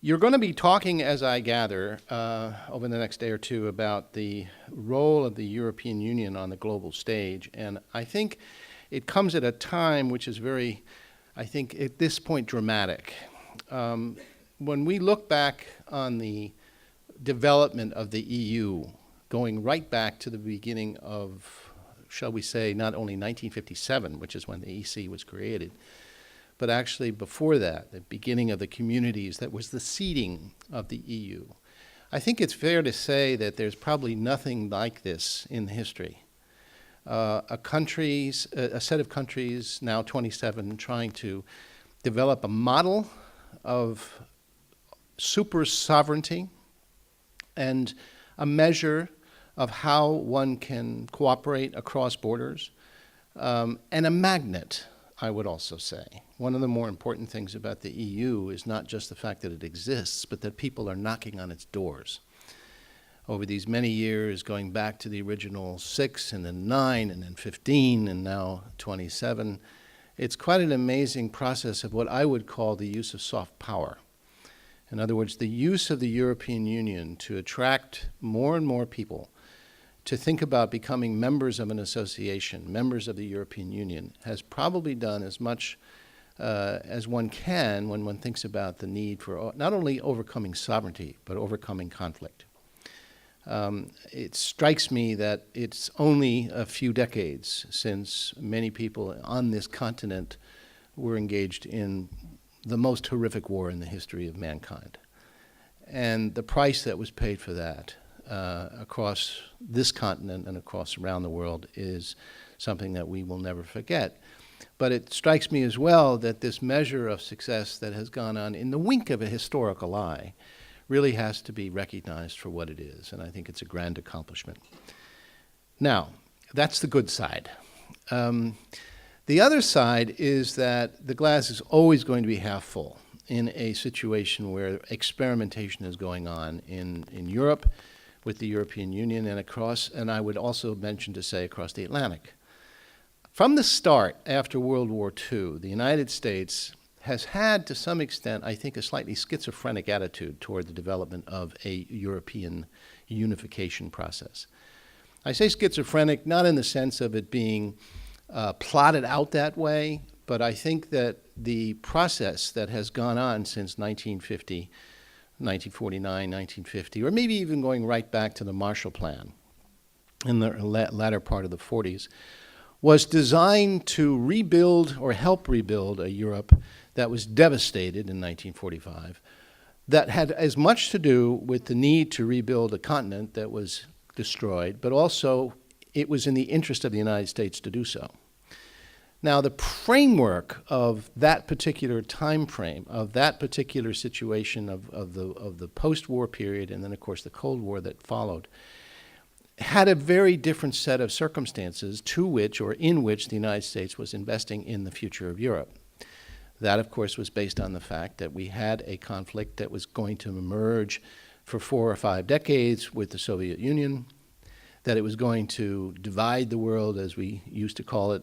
You're going to be talking, as I gather, over the next day or two about the role of the European Union on the global stage. And I think it comes at a time which is very, I think, at this point, dramatic. When we look back on the development of the EU, going right back to the beginning of, shall we say, not only 1957, which is when the EC was created, but actually before that, the beginning of the communities, that was the seeding of the EU. I think it's fair to say that there's probably nothing like this in history. A set of countries, now 27, trying to develop a model of super sovereignty and a measure of how one can cooperate across borders, and a magnet, I would also say. One of the more important things about the EU is not just the fact that it exists, but that people are knocking on its doors. Over these many years, going back to the original 6 and then 9 and then 15 and now 27, it's quite an amazing process of what I would call the use of soft power. In other words, the use of the European Union to attract more and more people to think about becoming members of an association, members of the European Union, has probably done as much as one can when one thinks about the need for not only overcoming sovereignty, but overcoming conflict. It strikes me that it's only a few decades since many people on this continent were engaged in the most horrific war in the history of mankind. And the price that was paid for that across this continent and across around the world is something that we will never forget. But it strikes me as well that this measure of success that has gone on in the wink of a historical eye really has to be recognized for what it is, and I think it's a grand accomplishment. Now, that's the good side. The other side is that the glass is always going to be half full in a situation where experimentation is going on in Europe, with the European Union, and across, and I would also mention to say across the Atlantic. From the start, after World War II, the United States has had, to some extent, I think, a slightly schizophrenic attitude toward the development of a European unification process. I say schizophrenic not in the sense of it being plotted out that way, but I think that the process that has gone on since 1950, 1949, 1950, or maybe even going right back to the Marshall Plan in the latter part of the 40s, was designed to rebuild or help rebuild a Europe that was devastated in 1945, that had as much to do with the need to rebuild a continent that was destroyed, but also it was in the interest of the United States to do so. Now, the framework of that particular time frame, of that particular situation of the post-war period, and then, of course, the Cold War that followed, had a very different set of circumstances to which, or in which, the United States was investing in the future of Europe. That, of course, was based on the fact that we had a conflict that was going to emerge for 4 or 5 decades with the Soviet Union, that it was going to divide the world, as we used to call it,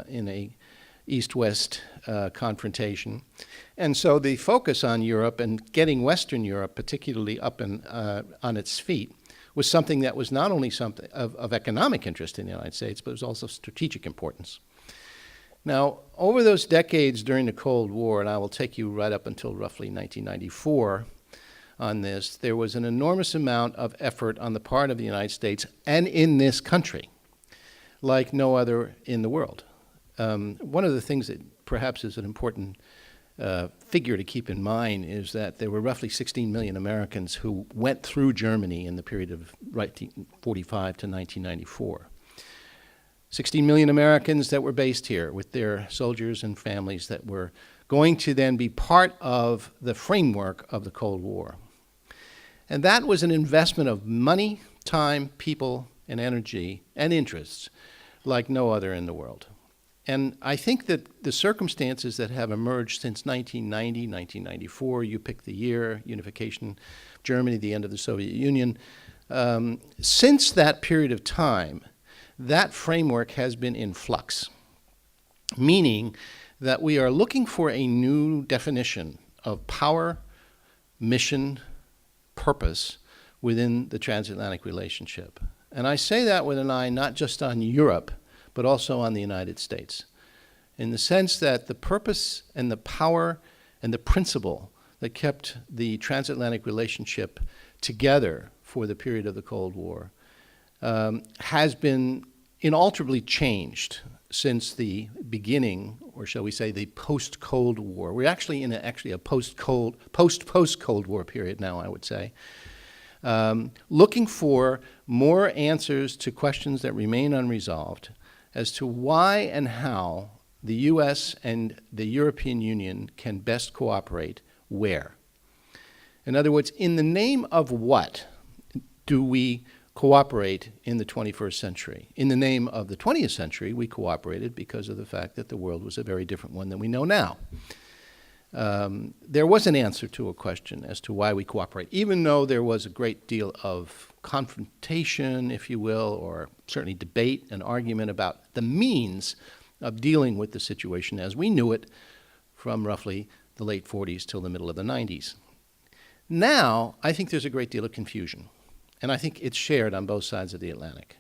in a East-West confrontation. And so the focus on Europe and getting Western Europe particularly up and on its feet was something that was not only something of economic interest in the United States, but it was also strategic importance. Now, over those decades during the Cold War, and I will take you right up until roughly 1994, on this, there was an enormous amount of effort on the part of the United States and in this country, like no other in the world. One of the things that perhaps is an important figure to keep in mind is that there were roughly 16 million Americans who went through Germany in the period of 1945 to 1994. 16 million Americans that were based here with their soldiers and families that were going to then be part of the framework of the Cold War. And that was an investment of money, time, people, and energy, and interests like no other in the world. And I think that the circumstances that have emerged since 1990, 1994, you pick the year, unification of Germany, the end of the Soviet Union, since that period of time, that framework has been in flux, meaning that we are looking for a new definition of power, mission, purpose within the transatlantic relationship. And I say that with an eye not just on Europe, but also on the United States, in the sense that the purpose and the power and the principle that kept the transatlantic relationship together for the period of the Cold War has been inalterably changed since the beginning, or shall we say, the post-Cold War. We're actually in a post-Cold War period now, I would say, looking for more answers to questions that remain unresolved as to why and how the U.S. and the European Union can best cooperate where. In other words, in the name of what do we cooperate in the 21st century? In the name of the 20th century, we cooperated because of the fact that the world was a very different one than we know now. There was an answer to a question as to why we cooperate, even though there was a great deal of confrontation, if you will, or certainly debate and argument about the means of dealing with the situation as we knew it from roughly the late 40s till the middle of the 90s. Now, I think there's a great deal of confusion, and I think it's shared on both sides of the Atlantic.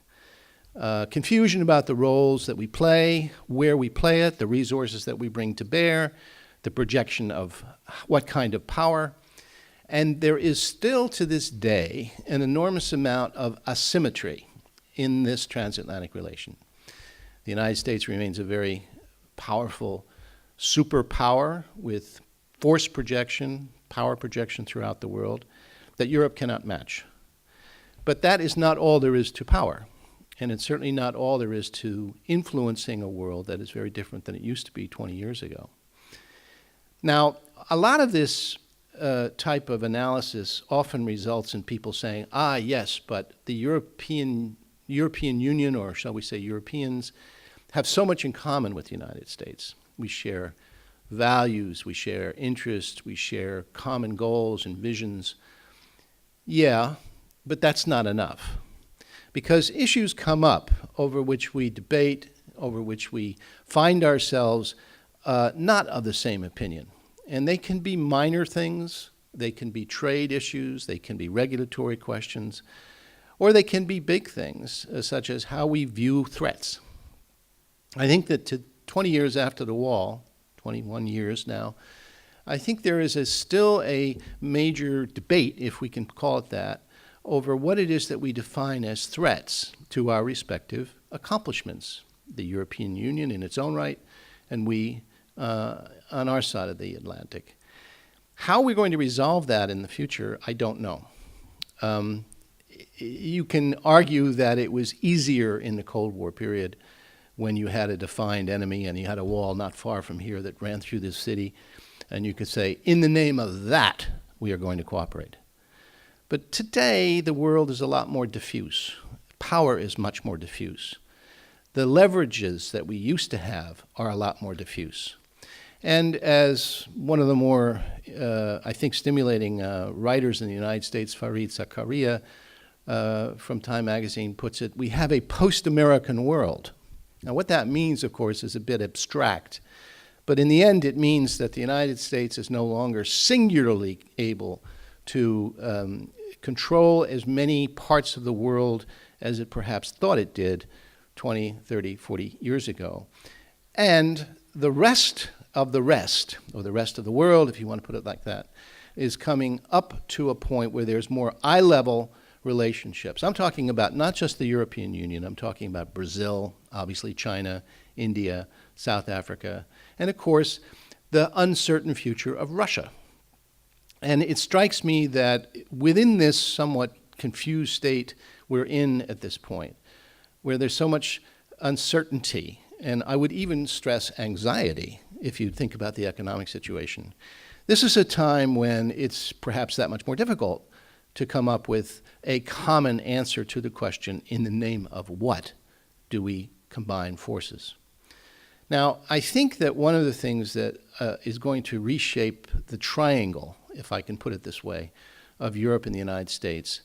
Confusion about the roles that we play, where we play it, the resources that we bring to bear, the projection of what kind of power. And there is still to this day an enormous amount of asymmetry in this transatlantic relation. The United States remains a very powerful superpower with force projection, power projection throughout the world that Europe cannot match. But that is not all there is to power. And it's certainly not all there is to influencing a world that is very different than it used to be 20 years ago. Now, a lot of this type of analysis often results in people saying, yes, but the European Union, or shall we say Europeans, have so much in common with the United States. We share values, we share interests, we share common goals and visions. Yeah, but that's not enough. Because issues come up over which we debate, over which we find ourselves not of the same opinion. And they can be minor things, they can be trade issues, they can be regulatory questions, or they can be big things, such as how we view threats. I think that 20 years after the wall, 21 years now, I think there is still a major debate, if we can call it that, over what it is that we define as threats to our respective accomplishments. The European Union in its own right, and we on our side of the Atlantic. How we're going to resolve that in the future, I don't know. You can argue that it was easier in the Cold War period when you had a defined enemy and you had a wall not far from here that ran through this city, and you could say, in the name of that, we are going to cooperate. But today, the world is a lot more diffuse. Power is much more diffuse. The leverages that we used to have are a lot more diffuse. And as one of the more, I think, stimulating writers in the United States, Fareed Zakaria, from Time magazine puts it, we have a post-American world. Now, what that means, of course, is a bit abstract. But in the end, it means that the United States is no longer singularly able to control as many parts of the world as it perhaps thought it did 20, 30, 40 years ago. And the rest of the rest, or the rest of the world, if you want to put it like that, is coming up to a point where there's more eye-level relationships. I'm talking about not just the European Union, I'm talking about Brazil, obviously China, India, South Africa, and of course, the uncertain future of Russia. And it strikes me that within this somewhat confused state we're in at this point, where there's so much uncertainty, and I would even stress anxiety, if you think about the economic situation. This is a time when it's perhaps that much more difficult to come up with a common answer to the question, in the name of what do we combine forces? Now, I think that one of the things that is going to reshape the triangle, if I can put it this way, of Europe and the United States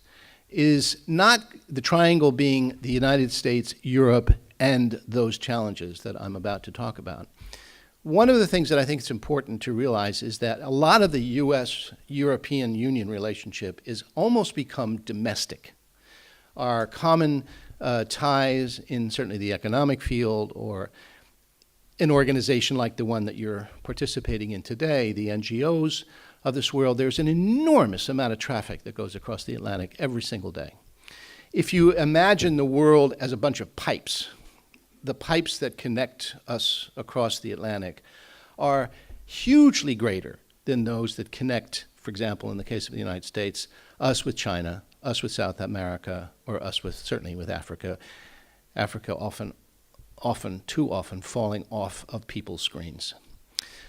is not the triangle being the United States, Europe, and those challenges that I'm about to talk about, One of the things that I think is important to realize is that a lot of the US-European Union relationship is almost become domestic. Our common ties in certainly the economic field or an organization like the one that you're participating in today, the NGOs of this world, there's an enormous amount of traffic that goes across the Atlantic every single day. If you imagine the world as a bunch of pipes, the pipes that connect us across the Atlantic are hugely greater than those that connect, for example, in the case of the United States, us with China, us with South America, or us with, certainly with Africa. Africa too often falling off of people's screens.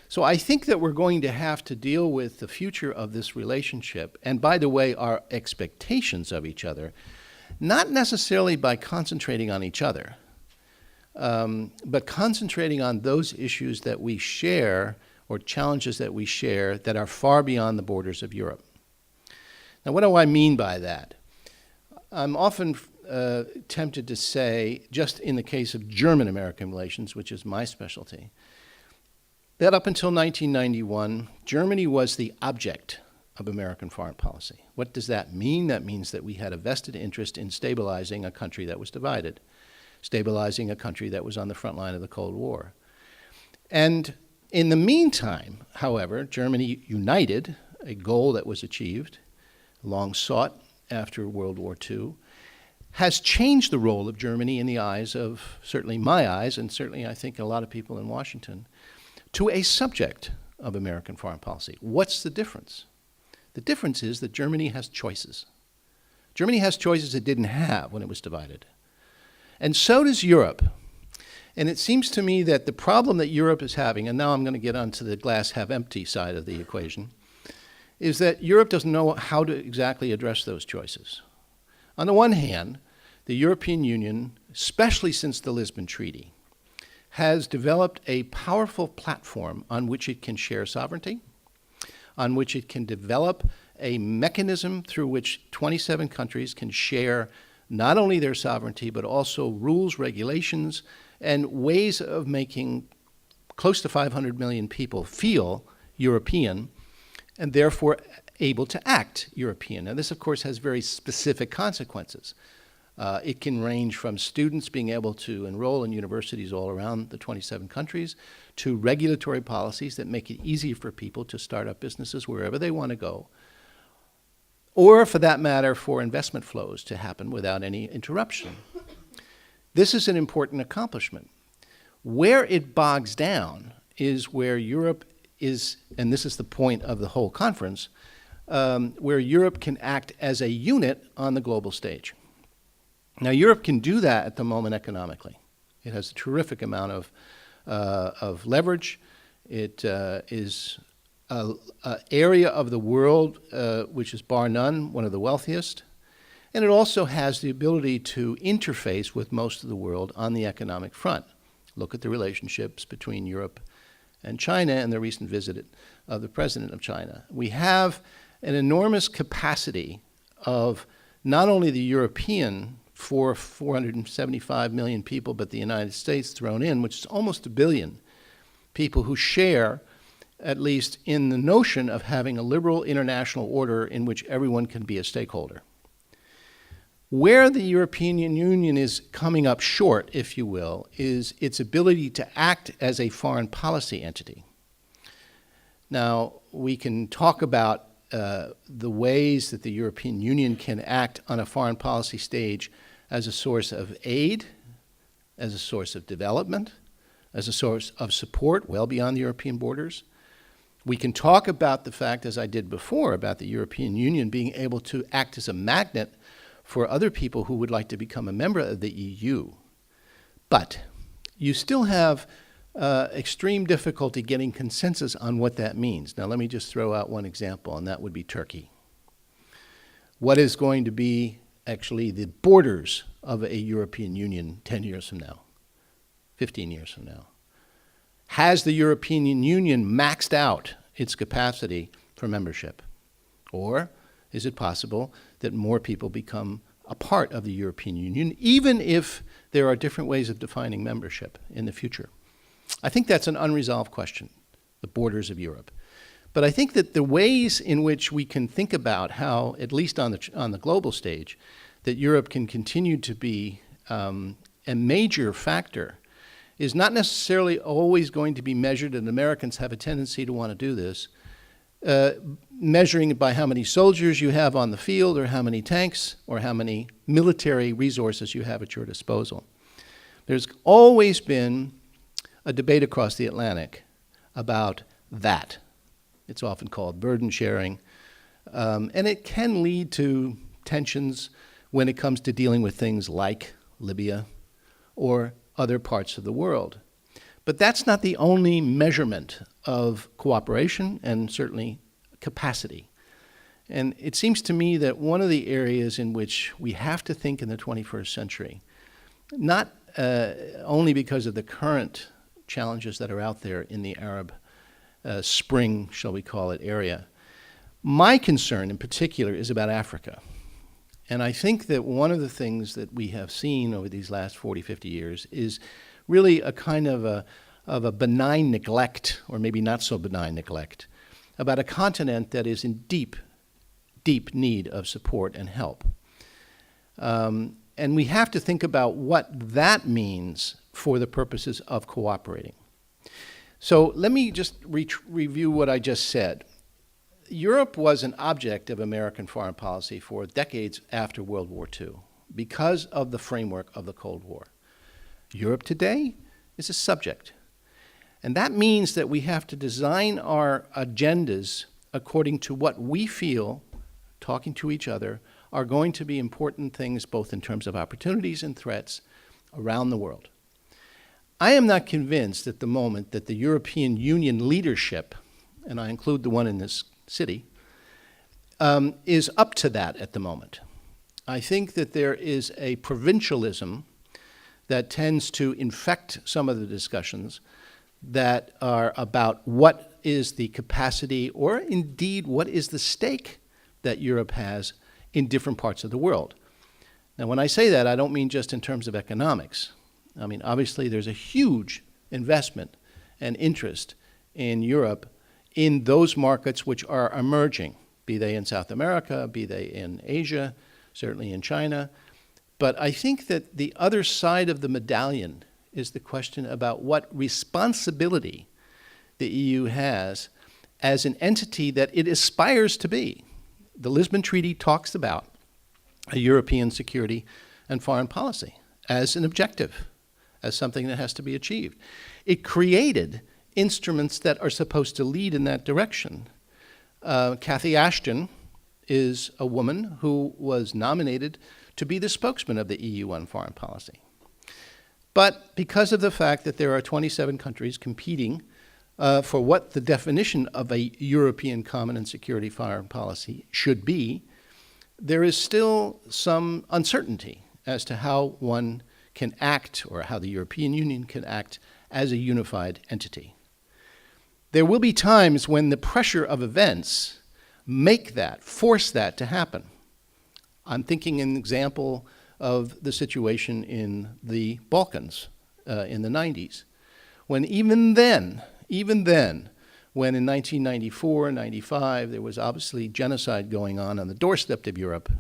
So I think that we're going to have to deal with the future of this relationship, and by the way, our expectations of each other, not necessarily by concentrating on each other, but concentrating on those issues that we share or challenges that we share that are far beyond the borders of Europe. Now, what do I mean by that? I'm often tempted to say, just in the case of German-American relations, which is my specialty, that up until 1991, Germany was the object of American foreign policy. What does that mean? That means that we had a vested interest in stabilizing a country that was divided, stabilizing a country that was on the front line of the Cold War. And in the meantime, however, Germany united, a goal that was achieved, long sought after World War II, has changed the role of Germany in the eyes of, certainly my eyes, and certainly I think a lot of people in Washington, to a subject of American foreign policy. What's the difference? The difference is that Germany has choices. Germany has choices it didn't have when it was divided. And so does Europe. And it seems to me that the problem that Europe is having, and now I'm going to get onto the glass half empty side of the equation, is that Europe doesn't know how to exactly address those choices. On the one hand, the European Union, especially since the Lisbon Treaty, has developed a powerful platform on which it can share sovereignty, on which it can develop a mechanism through which 27 countries can share not only their sovereignty, but also rules, regulations, and ways of making close to 500 million people feel European, and therefore able to act European. Now, this, of course, has very specific consequences. It can range from students being able to enroll in universities all around the 27 countries to regulatory policies that make it easier for people to start up businesses wherever they want to go, or for that matter, for investment flows to happen without any interruption. This is an important accomplishment. Where it bogs down is where Europe is, and this is the point of the whole conference, where Europe can act as a unit on the global stage. Now, Europe can do that at the moment economically. It has a terrific amount of leverage. It is an area of the world which is bar none one of the wealthiest. And it also has the ability to interface with most of the world on the economic front. Look at the relationships between Europe and China and the recent visit of the president of China. We have an enormous capacity of not only the European 475 million people, but the United States thrown in, which is almost 1 billion people who share, at least in the notion of having a liberal international order in which everyone can be a stakeholder. Where the European Union is coming up short, if you will, is its ability to act as a foreign policy entity. Now, we can talk about the ways that the European Union can act on a foreign policy stage as a source of aid, as a source of development, as a source of support well beyond the European borders. We can talk about the fact, as I did before, about the European Union being able to act as a magnet for other people who would like to become a member of the EU. But you still have extreme difficulty getting consensus on what that means. Now, let me just throw out one example, and that would be Turkey. What is going to be actually the borders of a European Union 10 years from now, 15 years from now? Has the European Union maxed out its capacity for membership? Or is it possible that more people become a part of the European Union, even if there are different ways of defining membership in the future? I think that's an unresolved question, the borders of Europe. But I think that the ways in which we can think about how, at least on the global stage, that Europe can continue to be a major factor is not necessarily always going to be measured, and Americans have a tendency to want to do this, measuring it by how many soldiers you have on the field or how many tanks or how many military resources you have at your disposal. There's always been a debate across the Atlantic about that. It's often called burden sharing, and it can lead to tensions when it comes to dealing with things like Libya or other parts of the world. But that's not the only measurement of cooperation and certainly capacity. And it seems to me that one of the areas in which we have to think in the 21st century, not only because of the current challenges that are out there in the Arab Spring, shall we call it, area. My concern in particular is about Africa. And I think that one of the things that we have seen over these last 40, 50 years is really a kind of a benign neglect, or maybe not so benign neglect, about a continent that is in deep, deep need of support and help. And we have to think about what that means for the purposes of cooperating. So let me just review what I just said. Europe was an object of American foreign policy for decades after World War II because of the framework of the Cold War. Europe today is a subject. And that means that we have to design our agendas according to what we feel, talking to each other, are going to be important things both in terms of opportunities and threats around the world. I am not convinced at the moment that the European Union leadership, and I include the one in this city, is up to that at the moment. I think that there is a provincialism that tends to infect some of the discussions that are about what is the capacity or indeed what is the stake that Europe has in different parts of the world. Now, when I say that, I don't mean just in terms of economics. I mean, obviously, there's a huge investment and interest in Europe in those markets which are emerging, be they in South America, be they in Asia, certainly in China. But I think that the other side of the medallion is the question about what responsibility the EU has as an entity that it aspires to be. The Lisbon Treaty talks about a European security and foreign policy as an objective, as something that has to be achieved. It created instruments that are supposed to lead in that direction. Cathy Ashton is a woman who was nominated to be the spokesman of the EU on foreign policy. But because of the fact that there are 27 countries competing for what the definition of a European common and security foreign policy should be, there is still some uncertainty as to how one can act, or how the European Union can act as a unified entity. There will be times when the pressure of events make that, force that to happen. I'm thinking an example of the situation in the Balkans in the 90s, when even then, when in 1994 and 95 there was obviously genocide going on the doorstep of Europe,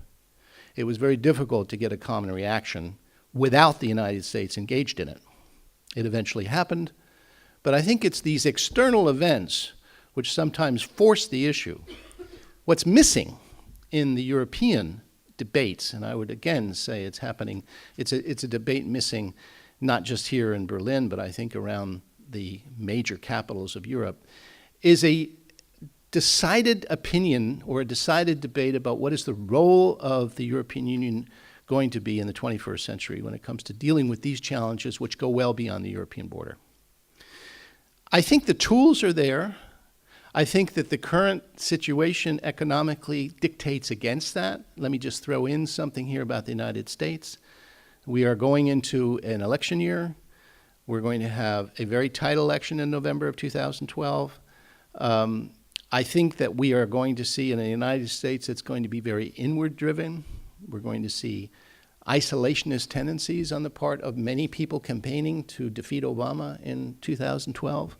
it was very difficult to get a common reaction without the United States engaged in it. It eventually happened, but I think it's these external events which sometimes force the issue. What's missing in the European debates, and I would again say it's happening, it's a debate missing not just here in Berlin, but I think around the major capitals of Europe, is a decided opinion or a decided debate about what is the role of the European Union going to be in the 21st century when it comes to dealing with these challenges which go well beyond the European border. I think the tools are there. I think that the current situation economically dictates against that. Let me just throw in something here about the United States. We are going into an election year. We're going to have a very tight election in November of 2012. I think that we are going to see in the United States it's going to be very inward driven. We're going to see isolationist tendencies on the part of many people campaigning to defeat Obama in 2012.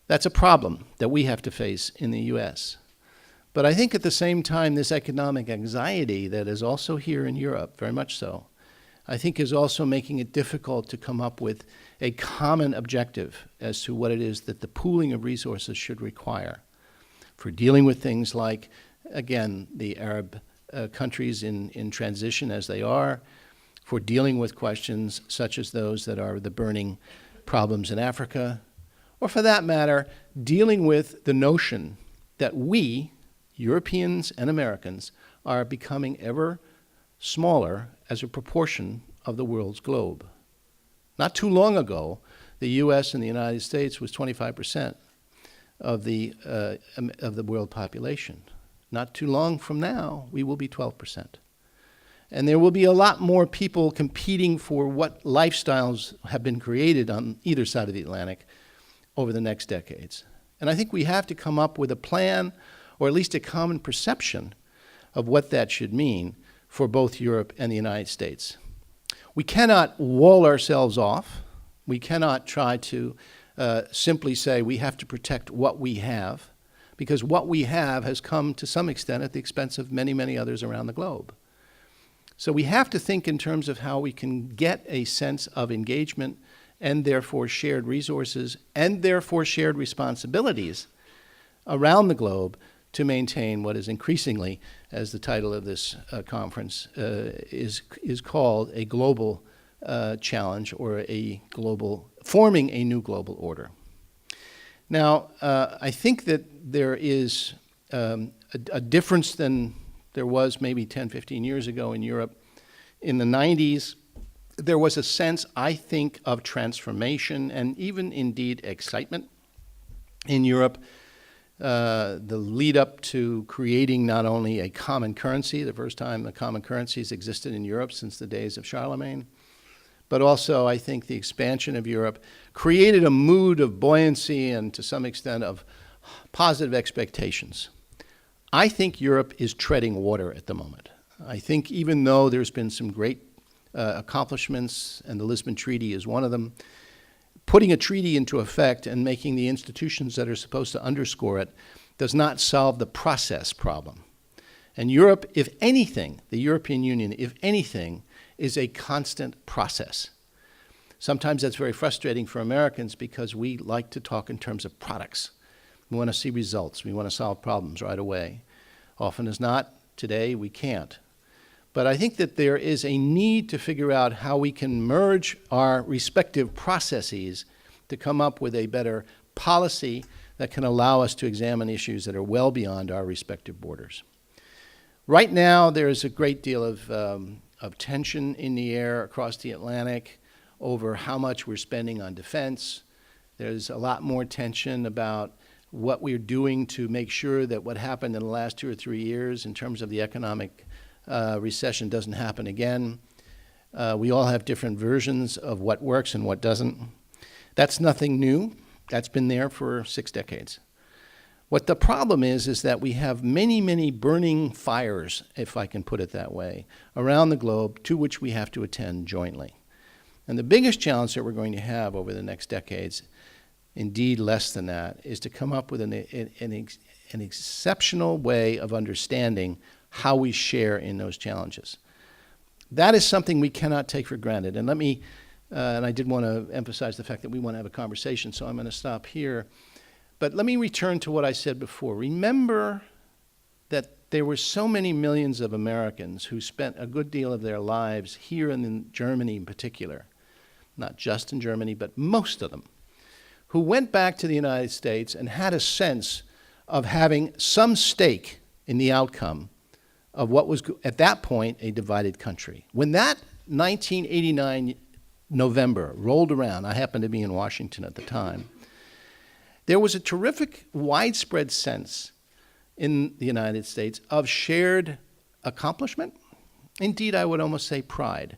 That's a problem that we have to face in the US. But I think at the same time, this economic anxiety that is also here in Europe, very much so, I think is also making it difficult to come up with a common objective as to what it is that the pooling of resources should require for dealing with things like, again, the Arab countries in transition as they are, for dealing with questions such as those that are the burning problems in Africa, or for that matter, dealing with the notion that we, Europeans and Americans, are becoming ever smaller as a proportion of the world's globe. Not too long ago, the US and the United States was 25% of the world population. Not too long from now, we will be 12%. And there will be a lot more people competing for what lifestyles have been created on either side of the Atlantic over the next decades. And I think we have to come up with a plan, or at least a common perception of what that should mean for both Europe and the United States. We cannot wall ourselves off. We cannot try to simply say we have to protect what we have, because what we have has come to some extent at the expense of many, many others around the globe. So we have to think in terms of how we can get a sense of engagement and therefore shared resources and therefore shared responsibilities around the globe to maintain what is increasingly, as the title of this conference is called, a global challenge, or forming a new global order. Now, I think that there is a difference than there was maybe 10, 15 years ago in Europe. In the 90s, there was a sense, I think, of transformation and even indeed excitement in Europe. The lead up to creating not only a common currency, the first time the common currencies existed in Europe since the days of Charlemagne, but also I think the expansion of Europe created a mood of buoyancy and to some extent of positive expectations. I think Europe is treading water at the moment. I think even though there's been some great accomplishments, and the Lisbon Treaty is one of them, putting a treaty into effect and making the institutions that are supposed to underscore it does not solve the process problem. And Europe, if anything, the European Union, if anything, is a constant process. Sometimes that's very frustrating for Americans because we like to talk in terms of products. We want to see results. We want to solve problems right away. Often as not, today we can't. But I think that there is a need to figure out how we can merge our respective processes to come up with a better policy that can allow us to examine issues that are well beyond our respective borders. Right now, there is a great deal of tension in the air across the Atlantic over how much we're spending on defense. There's a lot more tension about what we're doing to make sure that what happened in the last 2 or 3 years in terms of the economic recession doesn't happen again. We all have different versions of what works and what doesn't. That's nothing new. That's been there for 6 decades. What the problem is that we have many, many burning fires, if I can put it that way, around the globe to which we have to attend jointly. And the biggest challenge that we're going to have over the next decades, indeed less than that, is to come up with an exceptional way of understanding how we share in those challenges. That is something we cannot take for granted. And and I did want to emphasize the fact that we want to have a conversation, so I'm going to stop here. But let me return to what I said before. Remember that there were so many millions of Americans who spent a good deal of their lives here and in Germany in particular, not just in Germany, but most of them, who went back to the United States and had a sense of having some stake in the outcome of what was, at that point, a divided country. When that 1989 November rolled around, I happened to be in Washington at the time, there was a terrific, widespread sense in the United States of shared accomplishment. Indeed, I would almost say pride.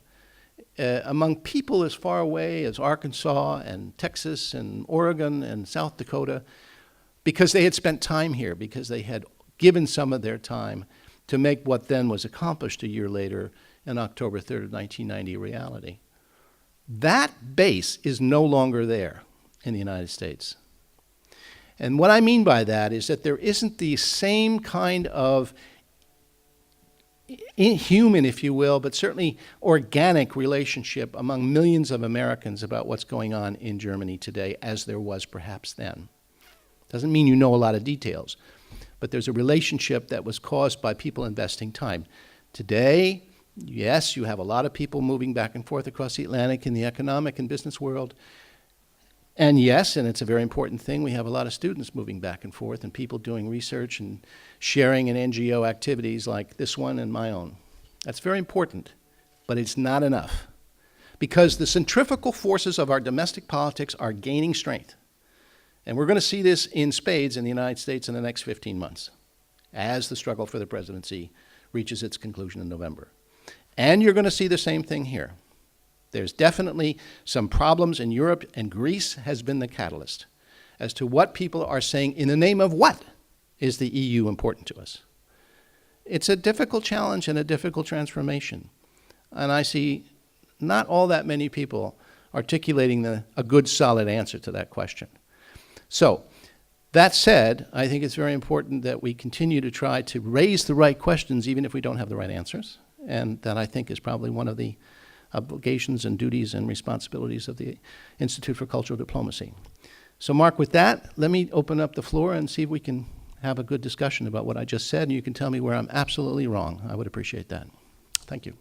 Among people as far away as Arkansas and Texas and Oregon and South Dakota, because they had spent time here, because they had given some of their time to make what then was accomplished a year later an October 3rd of 1990 reality. That base is no longer there in the United States. And what I mean by that is that there isn't the same kind of inhuman, if you will, but certainly organic relationship among millions of Americans about what's going on in Germany today as there was perhaps then. Doesn't mean you know a lot of details, but there's a relationship that was caused by people investing time. Today, yes, you have a lot of people moving back and forth across the Atlantic in the economic and business world. And yes, and it's a very important thing, we have a lot of students moving back and forth and people doing research and sharing in NGO activities like this one and my own. That's very important, but it's not enough. Because the centrifugal forces of our domestic politics are gaining strength. And we're going to see this in spades in the United States in the next 15 months as the struggle for the presidency reaches its conclusion in November. And you're going to see the same thing here. There's definitely some problems in Europe, and Greece has been the catalyst as to what people are saying in the name of what is the EU important to us. It's a difficult challenge and a difficult transformation. And I see not all that many people articulating a good, solid answer to that question. So, that said, I think it's very important that we continue to try to raise the right questions even if we don't have the right answers. And that I think is probably one of the obligations and duties and responsibilities of the Institute for Cultural Diplomacy. So Mark, with that, let me open up the floor and see if we can have a good discussion about what I just said, and you can tell me where I'm absolutely wrong. I would appreciate that. Thank you.